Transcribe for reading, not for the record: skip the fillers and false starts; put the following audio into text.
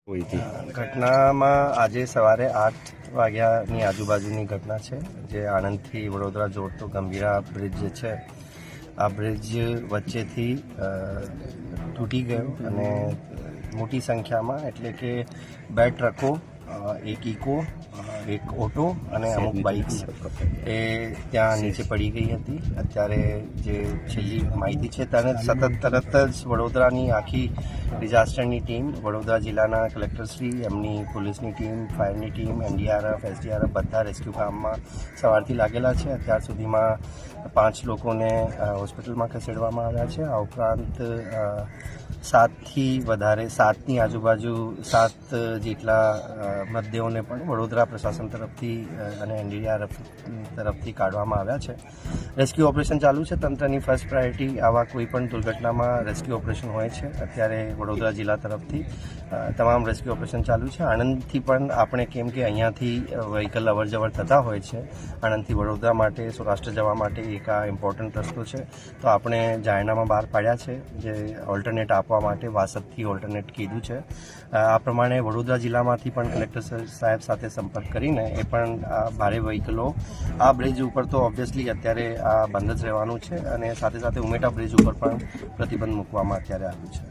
ઘટનામાં આજે સવારે 8 વાગ્યાની આજુબાજુની ઘટના છે, જે આણંદથી વડોદરા જોડતો ગંભીરા બ્રિજ જે છે, આ બ્રિજ વચ્ચેથી તૂટી ગયો અને મોટી સંખ્યામાં એટલે કે 2 ટ્રકો, એક ઇકો, એક ઓટો અને અમુક બાઇક્સ એ ત્યાં નીચે પડી ગઈ હતી. અત્યારે જે છેલ્લી માહિતી છે ત્યારે તરત જ વડોદરાની આખી ડિઝાસ્ટરની ટીમ, વડોદરા જિલ્લાના કલેક્ટરશ્રી, એમની પોલીસની ટીમ, ફાયરની ટીમ, NDRF, SDRF બધા રેસ્ક્યુ કામમાં સવારથી લાગેલા છે. અત્યાર સુધીમાં 5 લોકોને હોસ્પિટલમાં ખસેડવામાં આવ્યા છે. આ ઉપરાંત 7થી વધારે 7ની આજુબાજુ 7 જેટલા મૃતદેહોને પણ વડોદરા પ્રશાસન તરફથી અને NDRF તરફથી કાઢવામાં આવ્યા છે. રેસ્ક્યુ ઓપરેશન ચાલુ છે. તંત્રની ફર્સ્ટ પ્રાયોરિટી આવા કોઈ પણ દુર્ઘટનામાં રેસ્ક્યુ ઓપરેશન હોય છે. અત્યારે વડોદરા જિલ્લા તરફથી તમામ રેસ્ક્યુ ઓપરેશન ચાલુ છે. આણંદથી પણ આપણે, કેમ કે અહીંયાથી વ્હીકલ અવર જવર થતા હોય છે, આણંદથી વડોદરા માટે, સૌરાષ્ટ્ર જવા માટે એક આ ઇમ્પોર્ટન્ટ રસ્તો છે, તો આપણે જાહેરનામા બહાર પાડ્યા છે જે ઓલ્ટરનેટ આપવા માટે વાસદથી ઓલ્ટરનેટ કીધું છે. આ પ્રમાણે વડોદરા જિલ્લામાંથી પણ કલેક્ટર સાહેબ સાથે સંપર્ક કરીને એ પણ આ ભારે વ્હીકલો આ બ્રિજ ઉપર તો ઓબ્વિયસલી અત્યારે આ બંધ જ રહેવાનું છે અને સાથે સાથે ઉમેટા બ્રિજ ઉપર પણ પ્રતિબંધ મૂકવામાં અત્યારે આવ્યું છે.